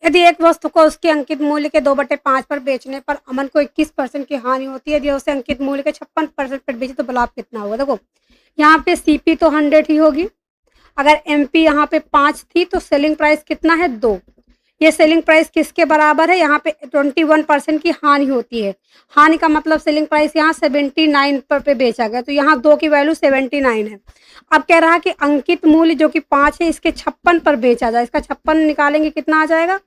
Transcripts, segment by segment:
यदि एक वस्तु को उसके अंकित मूल्य के 2/5 पर बेचने पर अमन को 21% की हानि होती है। यदि उसे अंकित मूल्य के 56% पर बेचे तो लाभ कितना होगा? देखो यहाँ पे सीपी तो 100 ही होगी। अगर एमपी यहाँ पे 5 थी तो सेलिंग प्राइस कितना है? 2। ये सेलिंग प्राइस किसके बराबर है? यहाँ पे 21% की हानि होती है। हानि का मतलब सेलिंग प्राइस यहाँ 79 पर पे बेचा गया, तो यहाँ 2 की वैल्यू 79 है। अब कह रहा है कि अंकित मूल्य जो कि 5 है इसके 56 पर बेचा जाए। इसका 56 निकालेंगे कितना आ जाएगा?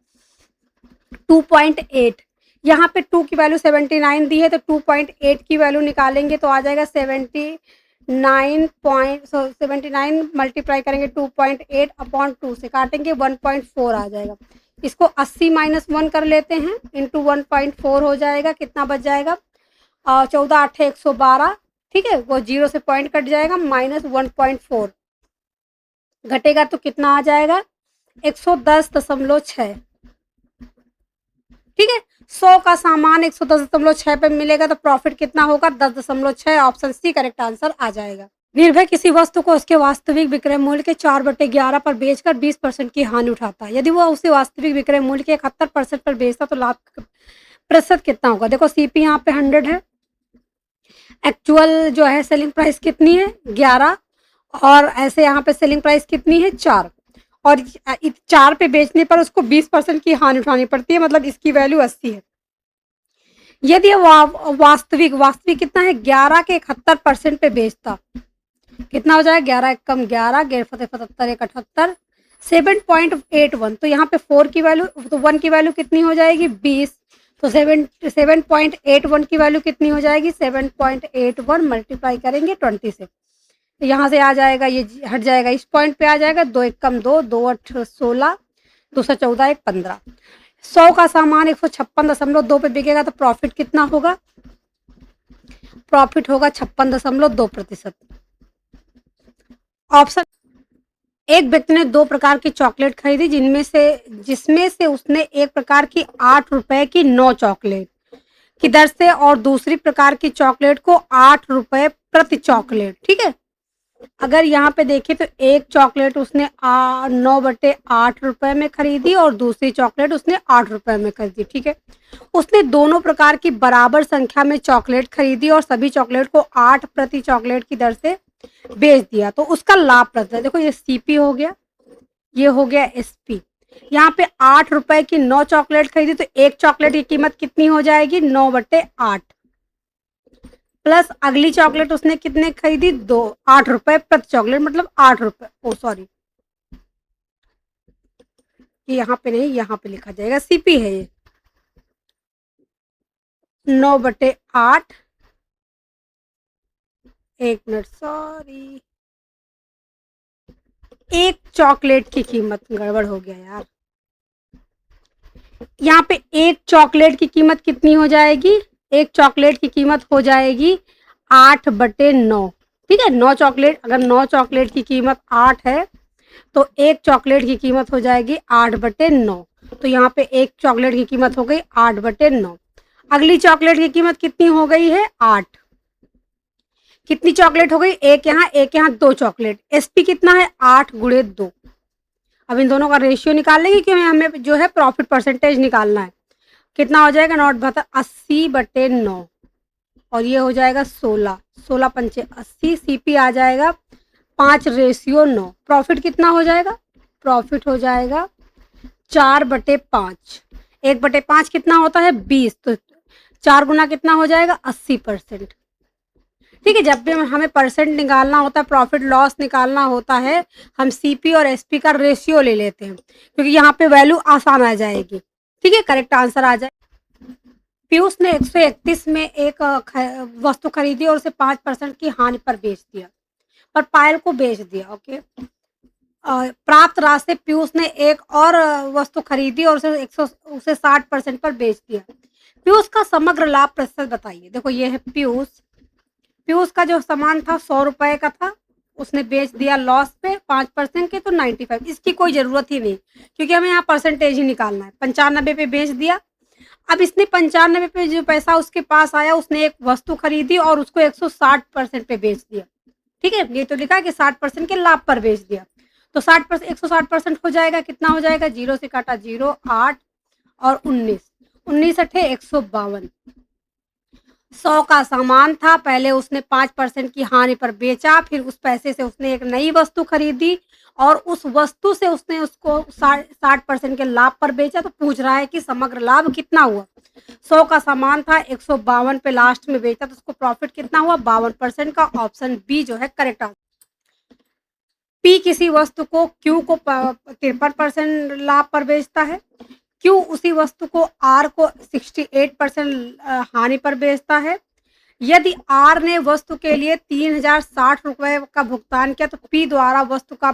2.8। यहाँ पे 2 की वैल्यू 79 दी है तो 2.8 की वैल्यू निकालेंगे तो आ जाएगा 79 मल्टीप्लाई करेंगे 2.8 अपॉन 2 से काटेंगे 1.4 आ जाएगा। इसको 80 माइनस 1 कर लेते हैं, इंटू 1.4 हो जाएगा। कितना बच जाएगा? 14 8 112। ठीक है, वो 0 से पॉइंट कट जाएगा, माइनस 1.4 घटेगा तो कितना आ जाएगा? 110.6। ठीक है, 100 का सामान 110.6 पे मिलेगा तो प्रॉफिट कितना होगा? 10.6। ऑप्शन सी करेक्ट आंसर आ जाएगा। निर्भय किसी वस्तु को उसके वास्तविक विक्रय मूल्य के 4/11 पर बेचकर 20% की हानि उठाता है। यदि वह उसे वास्तविक विक्रय मूल्य के 71% पर बेचता तो लाभ प्रतिशत कितना होगा? देखो सीपी यहाँ पे 100 है, एक्चुअल जो है सेलिंग प्राइस कितनी है? 11, और ऐसे यहाँ पे सेलिंग प्राइस कितनी है? 4, और 4 पे बेचने पर उसको 20% की हानि उठानी पड़ती है, मतलब इसकी वैल्यू 80 है। यदि वास्तविक कितना है? 11 के 71% पे बेचता, कितना हो जाएगा? 11 एक कम 11, 77 एक 78, 7.81। तो यहाँ पे 4 की वैल्यू, तो 1 की वैल्यू कितनी हो जाएगी? 20। तो 7.81 की वैल्यू कितनी हो जाएगी? 7.81 मल्टीप्लाई करेंगे 20 से, तो यहाँ से आ जाएगा, ये हट जाएगा, इस पॉइंट पे आ जाएगा। 2 एक कम 2, 2 8 16, 214 एक 15। 100 का सामान 156.2 पे बिकेगा तो प्रॉफिट कितना होगा? प्रॉफिट होगा 56.2%। ऑप्शन, एक व्यक्ति ने 2 प्रकार की चॉकलेट खरीदी जिसमें से उसने एक प्रकार की 8 रुपए की 9 चॉकलेट की दर से और दूसरी प्रकार की चॉकलेट को 8 रुपए प्रति चॉकलेट। ठीक है, अगर यहाँ पे देखें तो एक चॉकलेट उसने 9/8 रुपए में खरीदी और दूसरी चॉकलेट उसने 8 रुपए में खरीदी। ठीक है, उसने दोनों प्रकार की बराबर संख्या में चॉकलेट खरीदी और सभी चॉकलेट को 8 प्रति चॉकलेट की दर से बेच दिया, तो उसका लाभ प्रतिशत, देखो ये सीपी हो गया, ये हो गया एसपी। यहाँ पे 8 रुपए की 9 चॉकलेट खरीदी तो एक चॉकलेट की कीमत कितनी हो जाएगी? 9/8, प्लस अगली चॉकलेट उसने कितने खरीदी? 8 रुपए प्रति चॉकलेट, मतलब 8 रुपए, ओ सॉरी, यहाँ पे नहीं, यहाँ पे लिखा जाएगा, सीपी है ये। 9/8, एक मिनट सॉरी, एक चॉकलेट की कीमत, गड़बड़ हो गया यार। यहाँ पे एक चॉकलेट की कीमत कितनी हो जाएगी? एक चॉकलेट की कीमत हो जाएगी 8/9। ठीक है, 9 चॉकलेट, अगर 9 चॉकलेट की कीमत 8 है तो एक चॉकलेट की कीमत हो जाएगी 8/9। तो यहाँ पे एक चॉकलेट की कीमत हो गई 8/9। अगली चॉकलेट की कीमत कितनी हो गई है? 8। कितनी चॉकलेट हो गई? एक यहाँ 2 चॉकलेट। एसपी कितना है? 8 गुणे 2। अब इन दोनों का रेशियो निकाल लेंगे क्योंकि हमें जो है प्रॉफिट परसेंटेज निकालना है। कितना हो जाएगा? 80/9, और ये हो जाएगा 16, 16 पंचे 80, सीपी आ जाएगा 5:9। प्रॉफिट कितना हो जाएगा? प्रॉफिट हो जाएगा 4/5। 1/5 कितना होता है? 20, तो 4 गुना कितना हो जाएगा? 80%। ठीक है, जब भी हमें परसेंट निकालना होता है, प्रॉफिट लॉस निकालना होता है, हम सीपी और एसपी का रेशियो ले लेते हैं क्योंकि यहाँ पे वैल्यू आसान आ जाएगी। ठीक है, करेक्ट आंसर आ जाए। पीयूष ने 131 में एक वस्तु खरीदी और उसे 5% की हानि पर बेच दिया, पर पायल को बेच दिया। ओके, प्राप्त राशि से पीयूष ने एक और वस्तु खरीदी और उसे 60% पर बेच दिया। पीयूष का समग्र लाभ प्रतिशत बताइए। देखो ये है पीयूष का जो सामान था 100 रुपए का था, उसने बेच दिया लॉस पे 5% के, तो 95। इसकी कोई जरूरत ही नहीं क्योंकि हमें यहाँ परसेंटेज ही निकालना है। 95 पे बेच दिया। अब इसने 95 पे जो पैसा उसके पास आया, उसने एक वस्तु खरीदी और उसको 160% पे बेच दिया। ठीक है, ये तो लिखा है कि 60% के लाभ पर बेच दिया, तो 60%, 160% हो जाएगा, कितना हो जाएगा? 0 से काटा 0, 8, और 19, 19 अठे 152। 100 का सामान था, पहले उसने 5% की हानि पर बेचा, फिर उस पैसे से उसने एक नई वस्तु खरीदी और उस वस्तु से उसने उसको 60% के लाभ पर बेचा। तो पूछ रहा है कि समग्र लाभ कितना हुआ। 100 का सामान था, 152 पे लास्ट में बेचा, तो उसको प्रॉफिट कितना हुआ, 52% का। ऑप्शन बी जो है करेक्ट आंसर। पी किसी वस्तु को क्यू को 53% लाभ पर बेचता है। क्यू उसी वस्तु को आर को 68% हानि पर बेचता है। यदि आर ने वस्तु के लिए 3060 रुपए का भुगतान किया तो पी द्वारा वस्तु का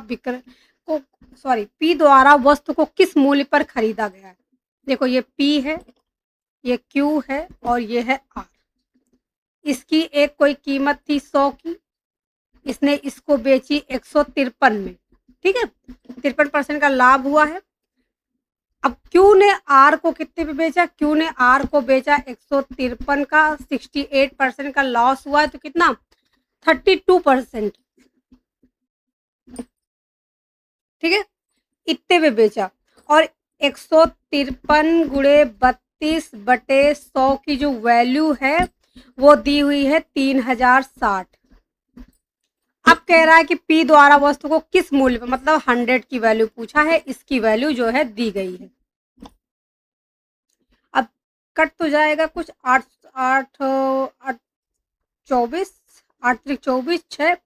पी द्वारा वस्तु को किस मूल्य पर खरीदा गया है। देखो ये पी है, ये क्यू है और ये है आर। इसकी एक कोई कीमत थी 100 की, इसने इसको बेची 153 में, ठीक है, 53% का लाभ हुआ है। अब क्यू ने आर को कितने पे बेचा, क्यू ने आर को बेचा 153 का, 68% का लॉस हुआ है, तो कितना 32%, ठीक है, इतने पे बेचा। और 153 गुणे 32 बटे 100 की जो वैल्यू है वो दी हुई है 3060। अब कह रहा है कि पी द्वारा वस्तु को किस मूल्य पर, मतलब 100 की वैल्यू पूछा है, इसकी वैल्यू जो है दी गई है। अब कट तो जाएगा कुछ 8 8 8 24, 8 3 24, 6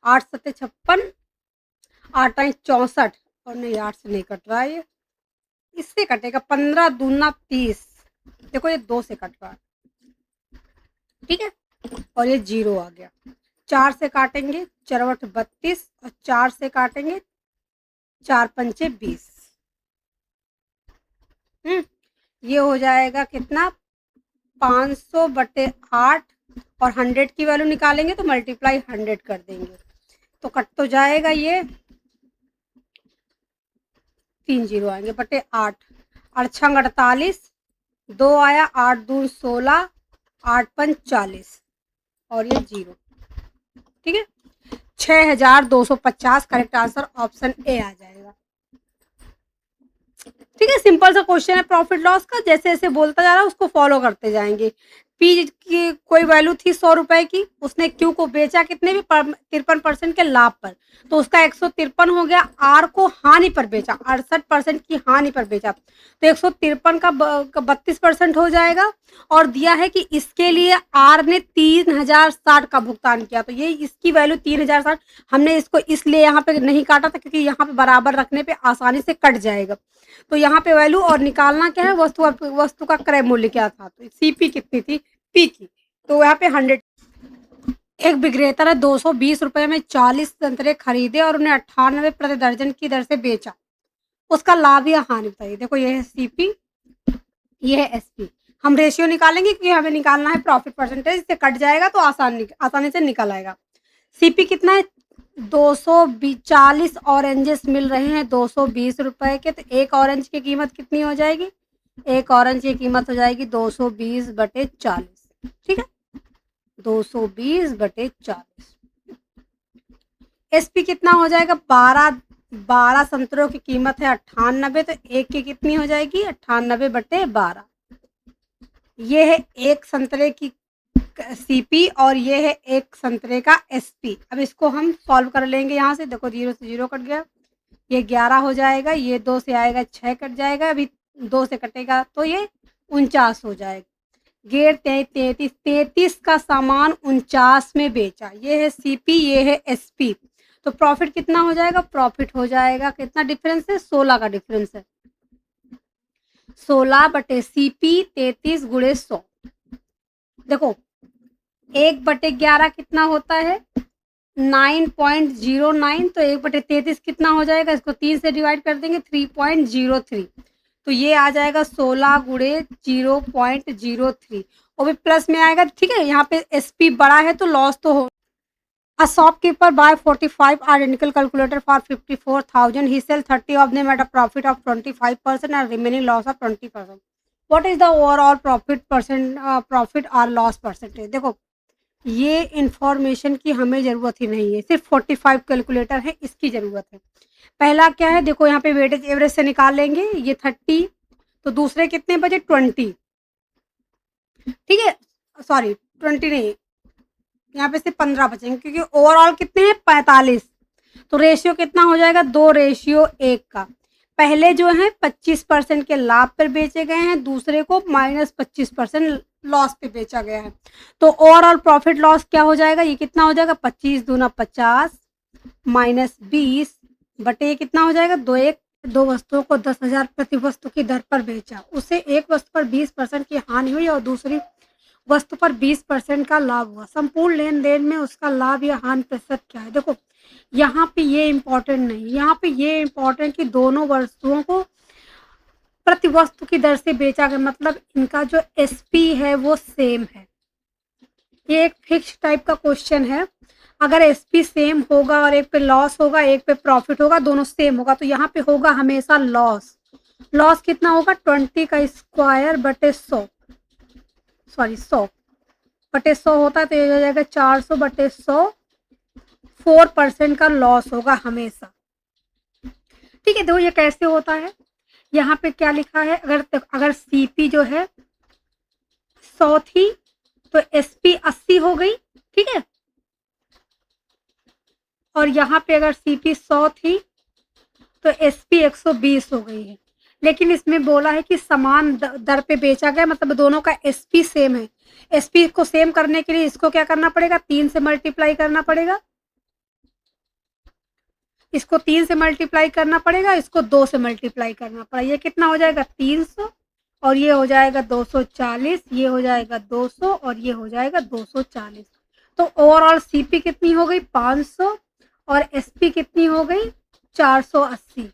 8 7 56, 8 8 64 और नहीं 8 से नहीं कट रहा है, ये इससे कटेगा 15 दूना 30। देखो ये 2 से कट रहा है, ठीक है, और ये 0 आ गया। 4 से काटेंगे 4 8 32 और 4 से काटेंगे 4 पंचे 20। ये हो जाएगा कितना 500 बटे 8 और 100 की वैल्यू निकालेंगे तो मल्टीप्लाई 100 कर देंगे तो कट तो जाएगा, ये 3 0 आएंगे बटे 8, 8 48, 2 आया, 8 दून 16, 8 5 40 और ये 0, ठीक है। 6250 करेक्ट आंसर ऑप्शन ए आ जाएगा, ठीक है। सिंपल सा क्वेश्चन है प्रॉफिट लॉस का, जैसे जैसे बोलता जा रहा है उसको फॉलो करते जाएंगे। पी की कोई वैल्यू थी 100 रुपए की, उसने क्यू को बेचा कितने में 53% के लाभ पर, तो उसका 153 हो गया। आर को हानि पर बेचा, 68% की हानि पर बेचा, तो 153 का 32% हो जाएगा। और दिया है कि इसके लिए आर ने 3060 का भुगतान किया, तो ये इसकी वैल्यू 3060। हमने इसको इसलिए यहाँ पे नहीं काटा था क्योंकि यहाँ पे बराबर रखने पे आसानी से कट जाएगा। तो यहाँ पे वैल्यू और निकालना क्या है, वस्तु का क्रय मूल्य क्या था, तो सीपी कितनी थी पी की, तो यहाँ पे 100। एक विक्रेता ने 220 रुपए में 40 संतरे खरीदे और उन्हें 98 प्रति दर्जन की दर से बेचा, उसका लाभ या हानि बताइए। देखो ये है सीपी, ये है एसपी। हम रेशियो निकालेंगे क्योंकि हमें निकालना है प्रॉफिट परसेंटेज, इससे कट जाएगा तो आसानी से निकल आएगा। सीपी कितना है 240 ऑरेंजेस मिल रहे हैं 220 रुपए के, तो एक ऑरेंज की कीमत कितनी हो जाएगी, एक ऑरेंज की कीमत हो जाएगी 220 बटे 40, ठीक है, 220 बटे 40। एसपी कितना हो जाएगा 12 संतरों की कीमत है 98, तो एक की कितनी हो जाएगी 98 बटे 12। ये है एक संतरे की सीपी और ये है एक संतरे का एसपी। अब इसको हम सॉल्व कर लेंगे यहाँ से, देखो 0 से 0 कट गया, ये 11 हो जाएगा, ये 2 से आएगा 6 कट जाएगा, अभी 2 से कटेगा तो ये 49 हो जाएगा। गेर 33 का सामान 49 में बेचा, ये है सीपी, ये है एसपी, तो प्रॉफिट कितना हो जाएगा, प्रॉफिट हो जाएगा कितना डिफरेंस है 16 का डिफरेंस है, 16 बटे सीपी 33 गुणे 100। देखो 1 बटे 11 कितना होता है 9.09, तो 1 बटे 33 कितना हो जाएगा, इसको 3 से डिवाइड कर देंगे 3.03, तो ये आ जाएगा 16 गुणे 0.03 और भी प्लस में आएगा, ठीक है। यहाँ पे एसपी बड़ा है तो लॉस तो हो। A shopkeeper buy 45 identical calculator for 54,000. He sell 30 of them at a profit of 25% and remaining loss of 20%. What is the overall profit or loss percentage? देखो ये इंफॉर्मेशन की हमें ज़रूरत ही नहीं है, सिर्फ 45 कैलकुलेटर है इसकी ज़रूरत है। पहला क्या है, देखो यहाँ पे वेटेज एवरेज से निकाल लेंगे, ये 30 तो दूसरे कितने बचे 20, ठीक है, सॉरी 20 नहीं, यहाँ पे सिर्फ 15 बचेंगे क्योंकि ओवरऑल कितने हैं 45। तो रेशियो कितना हो जाएगा 2:1 का। पहले जो है 25% के लाभ पर बेचे गए हैं, दूसरे को -25% लॉस पे बेचा गया है। तो ओवरऑल प्रॉफिट लॉस क्या हो जाएगा, ये कितना हो जाएगा 25 दूना 50 -20 बटे कितना हो जाएगा 2 वस्तुओं को 10,000 प्रति वस्तु की दर पर बेचा, उसे एक वस्तु पर 20% की हानि हुई और दूसरी वस्तु पर 20% का लाभ हुआ। संपूर्ण लेन देन में उसका लाभ या हानि प्रतिशत क्या है। देखो यहाँ पे ये इम्पोर्टेंट नहीं, यहाँ पे ये इम्पोर्टेंट कि दोनों वस्तुओं को प्रति वस्तु की दर से बेचा गया, मतलब इनका जो एसपी है वो सेम है। ये एक फिक्स टाइप का क्वेश्चन है। अगर एसपी सेम होगा और एक पे लॉस होगा एक पे प्रॉफिट होगा, दोनों सेम होगा, तो यहाँ पे होगा हमेशा लॉस। लॉस कितना होगा 20 का स्क्वायर बटे 100, सॉरी 100 बटे 100 होता है, तो ये हो जाएगा 400 बटे 100, 4% का लॉस होगा हमेशा। ठीक है, देखो ये कैसे होता है। यहाँ पे क्या लिखा है, अगर सीपी जो है 100 थी तो एसपी 80 हो गई, ठीक है, और यहाँ पे अगर सीपी 100 थी तो एसपी 120 हो गई है। लेकिन इसमें बोला है कि समान दर पे बेचा गया, मतलब दोनों का एसपी सेम है। एसपी को सेम करने के लिए इसको क्या करना पड़ेगा 3 से मल्टीप्लाई करना पड़ेगा, इसको 3 से मल्टीप्लाई करना पड़ेगा, इसको 2 से मल्टीप्लाई करना पड़ेगा। ये कितना हो जाएगा 300 और ये हो जाएगा 240, ये हो जाएगा 200 और ये हो जाएगा 240। तो ओवरऑल सीपी कितनी हो गई 500 और एसपी कितनी हो गई 480।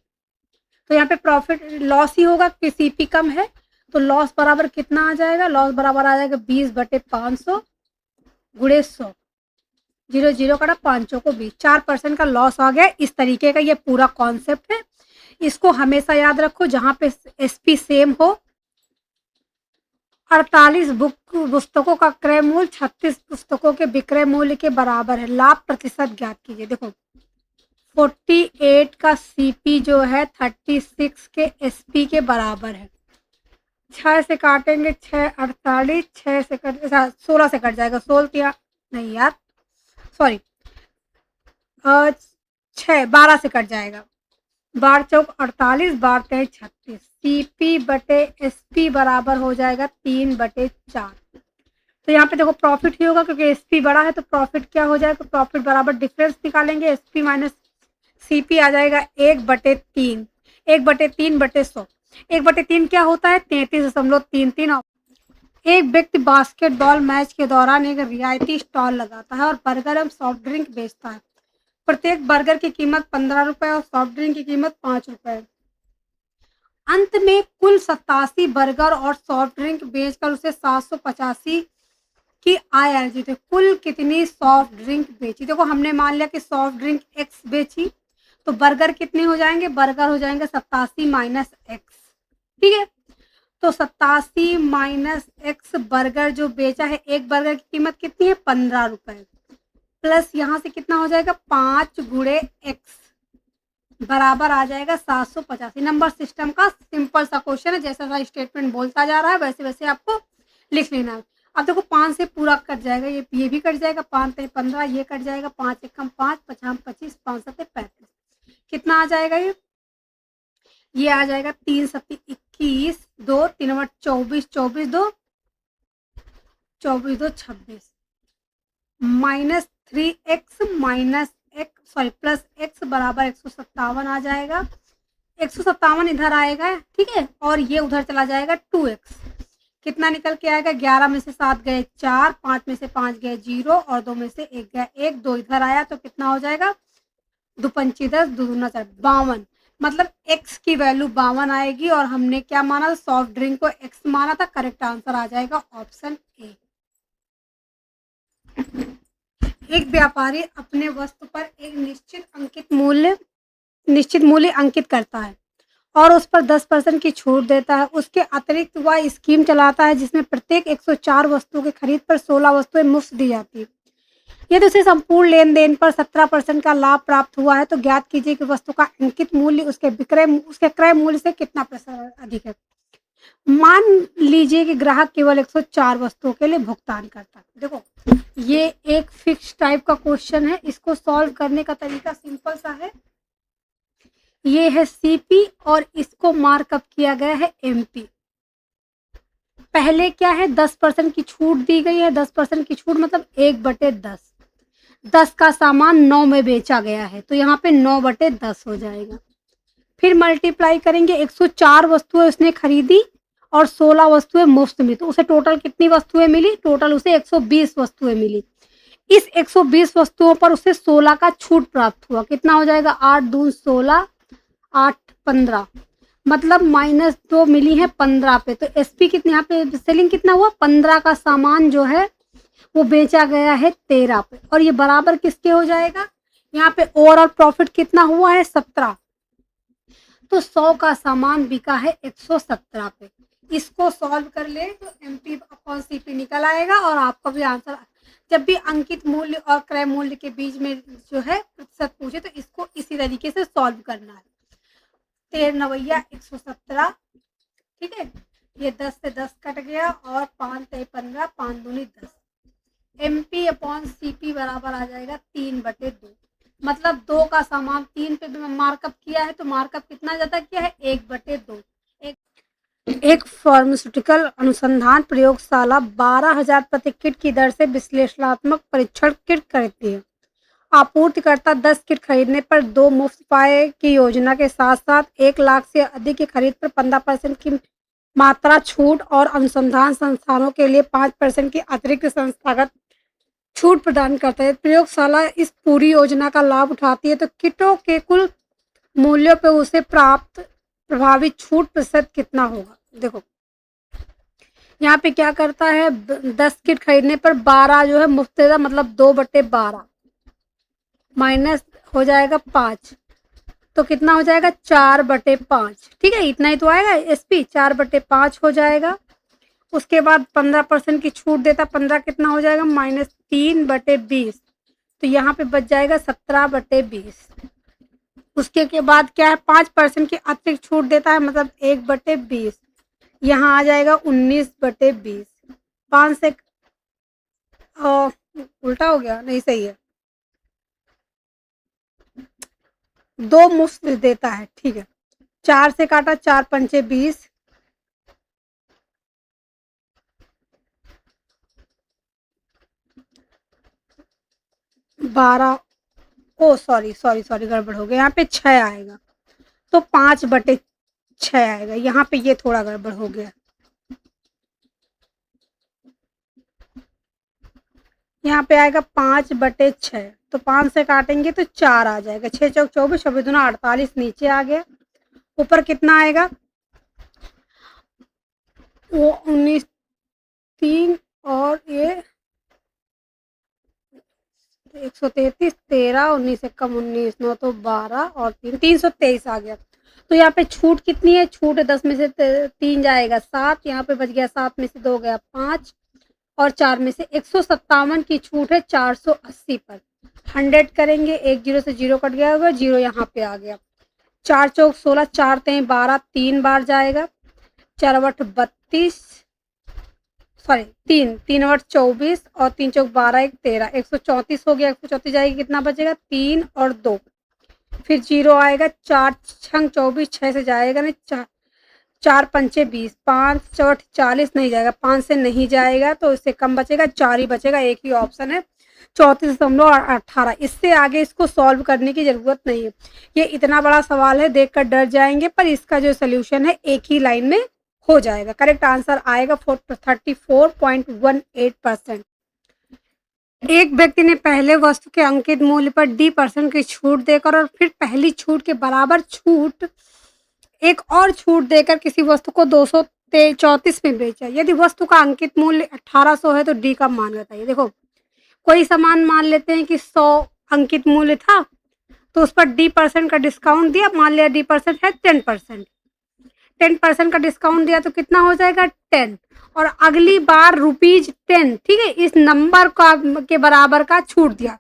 तो यहाँ पे प्रॉफिट लॉस ही होगा क्योंकि सीपी कम है, तो लॉस बराबर कितना आ जाएगा, लॉस बराबर आ जाएगा 20 बटे 500 गुणे 100, 0 0 कटा 5 को 20, 4% का लॉस आ गया। इस तरीके का ये पूरा कॉन्सेप्ट है, इसको हमेशा याद रखो। जहाँ पे एसपी सेम हो, 48 पुस्तकों का क्रय मूल्य 36 पुस्तकों के विक्रय मूल्य के बराबर है, लाभ प्रतिशत ज्ञात कीजिए। देखो 48 का सीपी जो है 36 के एसपी के बराबर है। 6 से काटेंगे 6 48, 6 से कट 16 से कट जाएगा, 16 नहीं यार सॉरी 6 12 से कट जाएगा, 12 चौक 48, 12 तेईस 36। सीपी बटे एसपी बराबर हो जाएगा 3 बटे 4। तो यहाँ पे देखो प्रॉफिट ही होगा क्योंकि एसपी बड़ा है, तो प्रॉफिट क्या हो जाएगा, प्रॉफिट बराबर डिफरेंस निकालेंगे, एसपी माइनस सीपी आ जाएगा 1 बटे 3, 1 बटे 3 बटे 100। 1 बटे 3 क्या होता है 33.33। एक व्यक्ति बास्केटबॉल मैच के दौरान एक रियायती स्टॉल लगाता है और बर्गर एवं सॉफ्ट ड्रिंक बेचता है। प्रत्येक बर्गर की कीमत 15 रुपए और सॉफ्ट ड्रिंक की कीमत 5 रुपए। अंत में कुल 87 बर्गर और सॉफ्ट ड्रिंक बेचकर उसे 785 की आय अर्जित है। कुल कितनी सॉफ्ट ड्रिंक बेची, देखो हमने मान लिया कि सॉफ्ट ड्रिंक एक्स बेची, तो बर्गर कितने हो जाएंगे, बर्गर हो जाएंगे 87 माइनस एक्स, ठीक है। तो 87 माइनस एक्स बर्गर जो बेचा है, एक बर्गर की कीमत कितनी है 15 रुपए, प्लस यहाँ से कितना हो जाएगा 5 गुणे एक्स बराबर आ जाएगा 785। नंबर सिस्टम का सिंपल सा क्वेश्चन है, जैसा सा स्टेटमेंट बोलता जा रहा है वैसे वैसे आपको लिख लेना है। अब देखो 5 से पूरा कट जाएगा, ये भी कट जाएगा, 5 3 15, ये कट जाएगा, 5 1 5, 5 25, 5 7 35, कितना आ जाएगा ये आ जाएगा 3 7 21, 2 3 24, 24 2 24 2 26 minus 3x minus x sorry plus x बराबर 157 आ जाएगा। 157 इधर आएगा, ठीक है, और ये उधर चला जाएगा 2x। कितना निकल के आएगा, 11 में से 7 गए 4, 5 में से 5 गए 0 और 2 में से 1 गया 1, 2 इधर आया, तो कितना हो जाएगा 2 पंची 10, 2 दूना 4, 52। मतलब x की वैल्यू 52 आएगी और हमने क्या माना, सॉफ्ट ड्रिंक को x माना था। करेक्ट आंसर आ जाएगा ऑप्शन ए। एक व्यापारी अपने वस्तु पर एक निश्चित मूल्य अंकित करता है और उस पर 10% की छूट देता है। उसके अतिरिक्त वह स्कीम चलाता है जिसमें प्रत्येक 104 वस्तुओं की खरीद पर 16 वस्तुएं मुफ्त दी जाती है। यदि उसे संपूर्ण लेन देन पर 17% का लाभ प्राप्त हुआ है तो ज्ञात कीजिए कि वस्तु का अंकित मूल्य उसके क्रय मूल्य से कितना प्रतिशत अधिक है। मान लीजिए कि ग्राहक केवल 104 वस्तुओं के लिए भुगतान करता है। देखो, ये एक फिक्स टाइप का क्वेश्चन है। इसको सॉल्व करने का तरीका सिंपल सा है। ये है सीपी और इसको मार्कअप किया गया है एमपी। पहले क्या है, 10% की छूट दी गई है। 10% की छूट मतलब 1/10। 10 का सामान 9 में बेचा गया है, तो यहाँ पे 9/10 हो जाएगा। फिर मल्टीप्लाई करेंगे, 104 वस्तुएं उसने खरीदी और 16 वस्तुएं मुफ्त में, तो उसे टोटल कितनी वस्तुएं मिली? टोटल उसे 120 वस्तुएं मिली। इस 120 वस्तुओं पर उसे 16 का छूट प्राप्त हुआ। कितना हो जाएगा? 8 दूनी 16, 8 15, मतलब -2 मिली है 15 पे। तो एसपी कितने, यहाँ पे सेलिंग कितना हुआ? 15 का सामान जो है वो बेचा गया है 13 पे, और ये बराबर किसके हो जाएगा? यहाँ पे ओवरऑल प्रॉफिट कितना हुआ है? 17। तो 100 का सामान बिका है 117 पे। इसको सॉल्व कर ले तो MP/CP निकल आएगा, और आपका भी आंसर। जब भी अंकित मूल्य और क्रय मूल्य के बीच में जो है प्रतिशत पूछे तो इसको इसी तरीके से सॉल्व करना है। 13×9 117, ठीक है। ये 10 से 10 कट गया, और 5 3 15, 5 दूनी 10। MP/CP बराबर आ जाएगा 3/2। मतलब 2 का सामान 3 पे मार्कअप किया है, तो मार्कअप कितना ज्यादा किया है? 1/2। एक फार्मास्यूटिकल अनुसंधान प्रयोगशाला 12,000 प्रति किट की दर से विश्लेषणात्मक परीक्षण किट खरीदती है। आपूर्तिकर्ता 10 किट खरीदने पर 2 मुफ्त पाए की योजना के साथ साथ 1 लाख से अधिक की खरीद पर 15% की मात्रा छूट और अनुसंधान संस्थानों के लिए 5% की अतिरिक्त संस्थागत छूट प्रदान करता है। प्रयोगशाला इस पूरी योजना का लाभ उठाती है, तो किटों के कुल मूल्यों पर उसे प्राप्त प्रभावित छूट प्रतिशत कितना होगा? देखो, यहाँ पे क्या करता है, 10 किट खरीदने पर 12 जो है मुफ्त देता, मतलब 2/12 माइनस हो जाएगा 5, तो कितना हो जाएगा? 4/5। ठीक है, इतना ही तो आएगा एसपी, 4/5 हो जाएगा। उसके बाद 15% की छूट देता, 15 कितना हो जाएगा? -3/20, तो यहाँ पे बच जाएगा 17/20। उसके के बाद क्या है, 5% की अतिरिक्त छूट देता है, मतलब 1/20, यहाँ आ जाएगा 19/20। 5 से उल्टा हो गया, नहीं सही है, 2 मुफ्त देता है, ठीक है। 4 से काटा, 4 पंचे 20, 12, ओ सॉरी गड़बड़ हो गया, यहाँ पे 6 आएगा, तो 5/6 आएगा। यहाँ पे ये थोड़ा गड़बड़ हो गया, यहाँ पे आएगा 5/6, तो 5 से काटेंगे तो 4 आ जाएगा। 6 चौक 24, 24 दूना 48, नीचे आ गया। ऊपर कितना आएगा? वो 19, 3, और ये 133, 13, 19 से कम 19, 9 तो 12 और 3, 323 आ गया। तो यहाँ पे छूट कितनी है? छूट 10 में से 3 जाएगा 7, यहाँ पे बच गया 7 में से 2 गया 5, और 4 में से 157 की छूट है 480 पर। 100 करेंगे, 1 0 से 0 कट गया होगा, 0 यहाँ पे आ गया। 4 चौक 16, 4 तें 12, 3 बार जाएगा, 4 8 32, सॉरी 3 3 8 24, और 3 चौक 12, 1 13, 134 हो गया। 134 जाएगी, कितना बचेगा? 3 और 2, फिर 0 आएगा। 4 छंग 24, 6 से जाएगा नहीं, 4 पंचे 20, 5 चौठ 40 नहीं जाएगा, 5 से नहीं जाएगा, तो इससे कम बचेगा, 4 ही बचेगा, एक ही ऑप्शन है 34.18। इससे आगे इसको सॉल्व करने की जरूरत नहीं है। ये इतना बड़ा सवाल है, देखकर डर जाएंगे, पर इसका जो सोल्यूशन है एक ही लाइन में हो जाएगा। करेक्ट आंसर आएगा 34.18%। एक व्यक्ति ने पहले वस्तु के अंकित मूल्य पर D% की छूट देकर और फिर पहली छूट के बराबर छूट एक और छूट देकर किसी वस्तु को 234 में बेचा। यदि वस्तु का अंकित मूल्य 1800 है तो डी का मान बताइए। देखो, कोई सामान मान लेते हैं कि 100 अंकित मूल्य था, तो उस पर D% का डिस्काउंट दिया, मान लिया D% है 10%। 10% का डिस्काउंट दिया तो कितना हो जाएगा? 10, और अगली बार ₹10, ठीक है, इस नंबर का के बराबर का छूट दिया,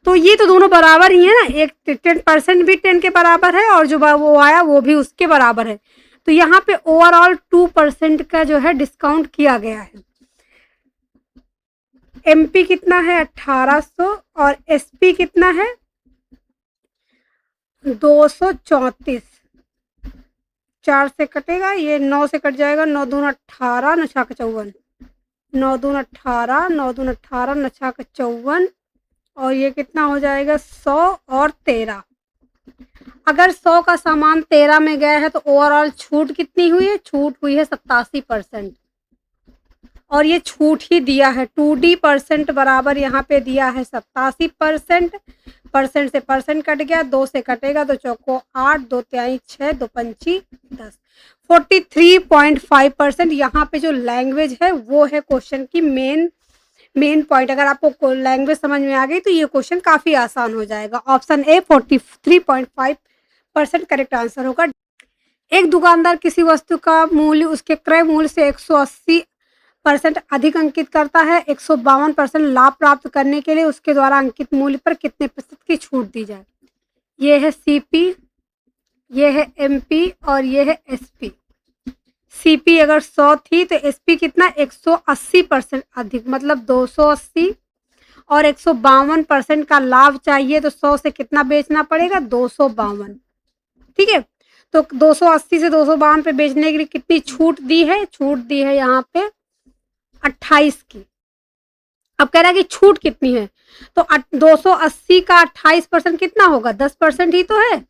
तो ये तो दोनों बराबर ही है ना, एक 10% भी 10 के बराबर है, और जो वो आया वो भी उसके बराबर है, तो यहाँ पे ओवरऑल 2% का जो है डिस्काउंट किया गया है। एमपी कितना है 1800 और एसपी कितना है 234। 4 से कटेगा, ये 9 से कट जाएगा, 9 दून 18, 9 छाक 54, 9 दून 18, 9 दून 18, 9 छाक 54 और ये कितना हो जाएगा 100 और 13। अगर 100 का सामान 13 में गया है तो ओवरऑल छूट कितनी हुई है? छूट हुई है 87%। और ये छूट ही दिया है 2D% बराबर यहाँ पे दिया है 87%। परसेंट से परसेंट कट गया, 2 से कटेगा तो चौको 8, 2 तिहाई 6, 2 पंची 10, 43.5%। यहाँ पे जो लैंग्वेज है वो है क्वेश्चन की मेन पॉइंट। अगर आपको लैंग्वेज समझ में आ गई तो ये क्वेश्चन काफी आसान हो जाएगा। ऑप्शन ए 43.5% करेक्ट आंसर होगा। एक दुकानदार किसी वस्तु का मूल्य उसके क्रय मूल्य से 180% अधिक अंकित करता है। 152% लाभ प्राप्त करने के लिए उसके द्वारा अंकित मूल्य पर कितने प्रतिशत की छूट दी जाए? ये है सीपी, ये है एमपी और ये है एसपी। सीपी अगर 100 थी तो एसपी कितना 180% अधिक, मतलब 280 और 152% का लाभ चाहिए तो 100 से कितना बेचना पड़ेगा 252। ठीक है, तो 280 से 252 पे बेचने के लिए कितनी छूट दी है? छूट दी है यहाँ पे 28 की। अब कह रहा है कि छूट कितनी है, तो 280 का 28% कितना होगा? 10% ही तो है।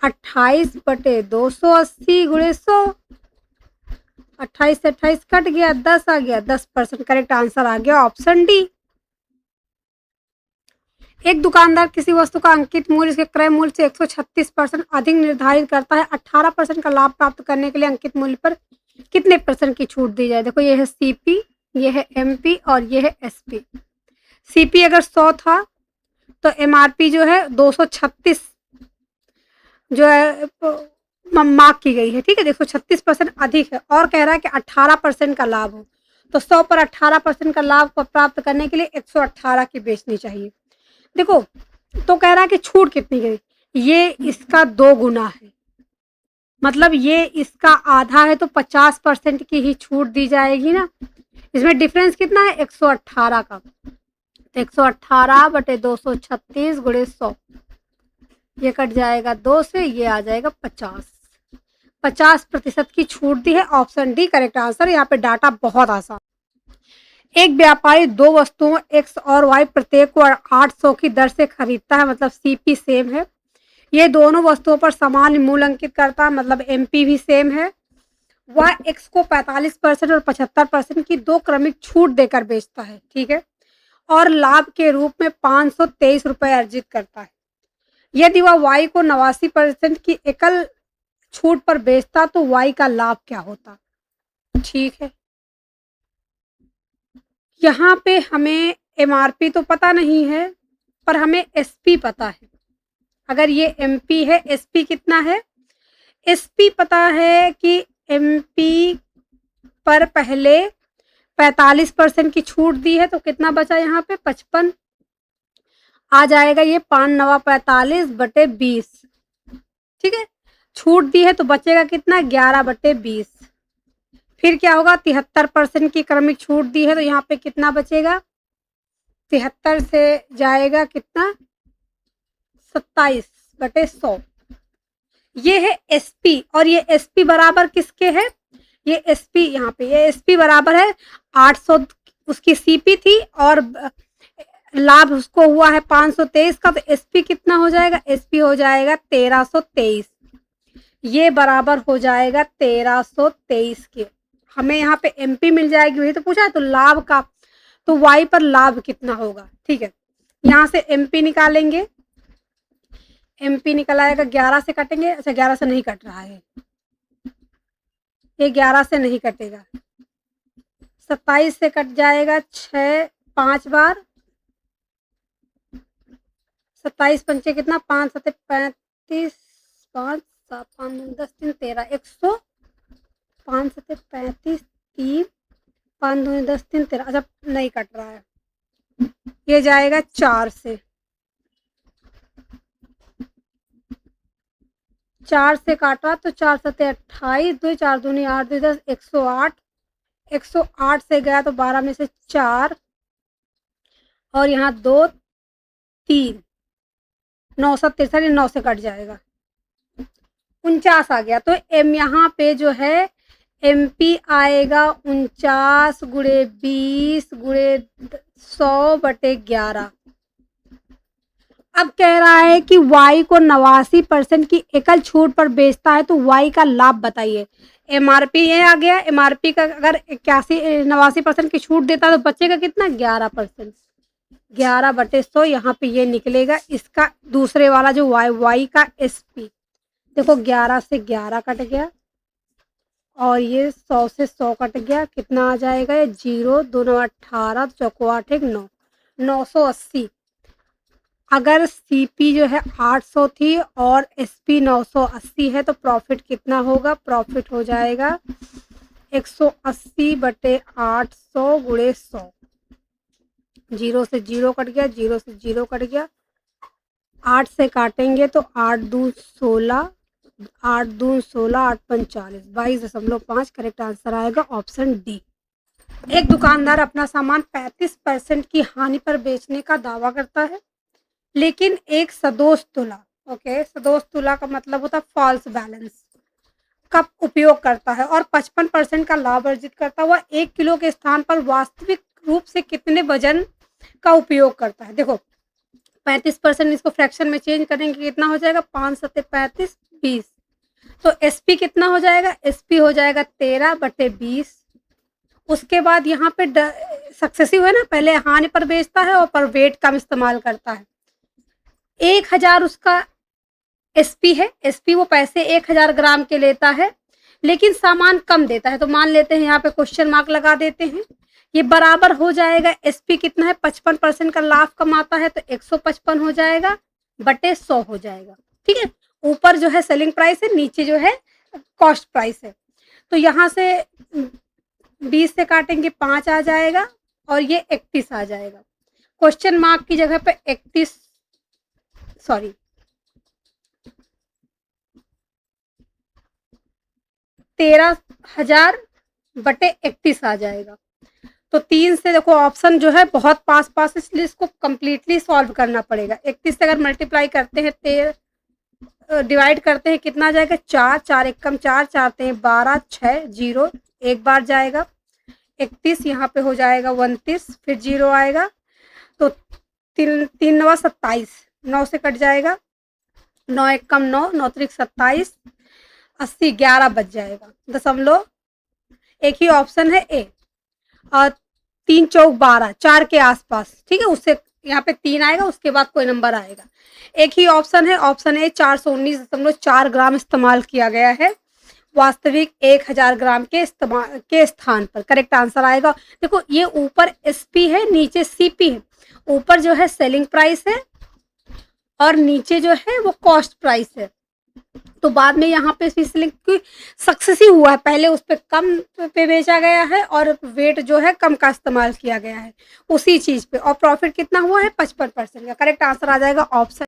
28 बटे 280 गुणे 100, 28 से 28 कट गया, 10 आ गया, 10%। करेक्ट आंसर आ गया ऑप्शन डी। एक दुकानदार किसी वस्तु का अंकित मूल्य उसके क्रय मूल्य से 136% अधिक निर्धारित करता है। 18% का लाभ प्राप्त करने के लिए अंकित मूल्य पर कितने % की छूट दी जाए? देखो ये है सीपी, ये है एमपी और ये है एसपी। सीपी अगर 100 था तो एमआरपी जो है 236 जो है मार्क की गई है। ठीक है, देखो 36% अधिक है और कह रहा है कि 18% का लाभ हो, तो 100 पर 18% का लाभ प्राप्त करने के लिए 118 की बेचनी चाहिए। देखो तो कह रहा है कि छूट कितनी है? ये इसका 2 गुना है, मतलब ये इसका आधा है तो 50% की ही छूट दी जाएगी ना। इसमें डिफरेंस कितना है 118 का, तो 118 बटे 236 गुणे 100, ये कट जाएगा 2 से, ये आ जाएगा 50% की छूट दी है। Option D correct answer. यहाँ पे डाटा बहुत आसान। एक व्यापारी 2 वस्तुओं एक्स और वाई प्रत्येक को 800 की दर से खरीदता है, मतलब सीपी सेम है। ये दोनों वस्तुओं पर समान मूल्य अंकित करता है, मतलब एमपी भी सेम है। वह एक्स को 45% और 75% की 2 क्रमिक छूट देकर बेचता है। ठीक है, और लाभ के रूप में 523 रुपए अर्जित करता है। यदि वह वाई को 89% की एकल छूट पर बेचता तो वाई का लाभ क्या होता? ठीक है, यहाँ पे हमें एमआरपी तो पता नहीं है पर हमें एसपी पता है। अगर ये एमपी है, एसपी कितना है? एसपी पता है कि एमपी पर पहले 45% की छूट दी है, तो कितना बचा यहाँ पे 55 आ जाएगा। ये 5 9 45 बटे 20। ठीक है, छूट दी है तो बचेगा कितना 11 बटे 20। फिर क्या होगा 73% की क्रमिक छूट दी है तो यहाँ पे कितना बचेगा? 73 से जाएगा कितना 27 बटे 100। ये है एसपी और ये एसपी बराबर किसके है? ये एसपी यहाँ पे ये एसपी बराबर है 800, उसकी सीपी थी और लाभ उसको हुआ है 523 का, तो एसपी कितना हो जाएगा? एसपी हो जाएगा 1323। ये बराबर हो जाएगा 1323 के। हमें यहाँ पे एमपी मिल जाएगी, वही तो पूछा है। तो लाभ का तो वाई पर लाभ कितना होगा? ठीक है, यहाँ से एमपी निकालेंगे, एमपी निकल आएगा 11 से कटेंगे। अच्छा 11 से नहीं कट रहा है, ये 11 से नहीं कटेगा। 27 से कट जाएगा 6 5 बार, 27 पंचे कितना 5 7 35 5 7 5 10 3 13 100 5 7 35 3 5 2 10 3 13। अच्छा नहीं कट रहा है, ये जाएगा 4 से। 4 से काटा तो 4 सत्ते 28, 2 4 दूनी 8, 2 10 108, 108 से गया तो 12 में से 4 और यहाँ 2 3 963, 9 से कट जाएगा, 49 आ गया। तो एम यहाँ पे जो है MP आएगा 49 गुणे 20 गुणे 100/11। अब कह रहा है कि Y को 89% की एकल छूट पर बेचता है तो Y का लाभ बताइए। MRP ये आ गया, MRP का अगर 89% की छूट देता है तो बचेगा कितना, 11%, 11/100 यहाँ पे ये निकलेगा। इसका दूसरे वाला जो Y का SP देखो 11 से 11 कट गया और ये 100 से 100 कट गया, कितना आ जाएगा, ये 0 2 9 18 चौको 8 1 9 980। अगर CP जो है 800 थी और SP 980 है तो प्रॉफिट कितना होगा, प्रॉफिट हो जाएगा 180/800 गुणे 100। 0 से 0 कट गया, 0 से 0 कट गया, 8 से काटेंगे तो 8 दूनी 16, 8 दूनी 16, 8 पंच 40, 22.5। करेक्ट आंसर आएगा ऑप्शन डी। एक दुकानदार अपना सामान 35% की हानि पर बेचने का दावा करता है, लेकिन एक सदोष तुला, ओके, सदोष तुला का मतलब होता है फॉल्स बैलेंस, का उपयोग करता है और 55% का लाभ अर्जित करता हुआ 1 किलो के स्थान पर वास्तविक रूप से कितने वजन का उपयोग करता है। देखो 35%, इसको फ्रैक्शन में चेंज करेंगे कितना हो जाएगा, 5 सत्ते 35 20। तो SP कितना हो जाएगा, SP हो जाएगा 13/20। उसके बाद यहाँ पे सक्सेसिव है ना, पहले हानि पर बेचता है और पर वेट कम इस्तेमाल करता है। 1000 उसका SP है, SP वो पैसे 1000 ग्राम के लेता है लेकिन सामान कम देता है, तो मान लेते हैं यहाँ पे क्वेश्चन मार्क लगा देते हैं। ये बराबर हो जाएगा, SP कितना है, 55% का लाभ कमाता है तो 155 हो जाएगा बटे 100 हो जाएगा। ठीक है, ऊपर जो है सेलिंग प्राइस है, नीचे जो है कॉस्ट प्राइस है। तो यहाँ से 20 से काटेंगे 5 आ जाएगा और ये 31 आ जाएगा। क्वेश्चन मार्क की जगह पे 13,000/31 आ जाएगा। तो 3 से देखो ऑप्शन जो है बहुत पास पास, इसलिए इसको कंप्लीटली सॉल्व करना पड़ेगा। 31 से अगर मल्टीप्लाई करते हैं, डिवाइड करते हैं, कितना आ जाएगा, 4 4 1 कम 4 4 12 6 0 एक बार जाएगा, 31 यहाँ पे हो जाएगा 29, फिर 0 आएगा तो 3 3 9 27, 9 से कट जाएगा, 9 1 कम 9 9 3 27, 80 11 बच जाएगा दशमलव। एक ही ऑप्शन है ए, और 3 चौक 12, 4 के आसपास। ठीक है, उससे यहाँ पे 3 आएगा, उसके बाद कोई नंबर आएगा। एक ही ऑप्शन है, ऑप्शन ए, 419.4 ग्राम इस्तेमाल किया गया है वास्तविक 1000 ग्राम के इस्तेमाल के स्थान पर। करेक्ट आंसर आएगा। देखो ये ऊपर SP है, नीचे CP है, ऊपर जो है सेलिंग प्राइस है और नीचे जो है वो कॉस्ट प्राइस है। तो बाद में यहाँ पे सेलिंग सक्सेसिव हुआ है, पहले उस पर कम पे बेचा गया है और वेट जो है कम का इस्तेमाल किया गया है उसी चीज पे, और प्रॉफिट कितना हुआ है, 55% का। करेक्ट आंसर आ जाएगा ऑप्शन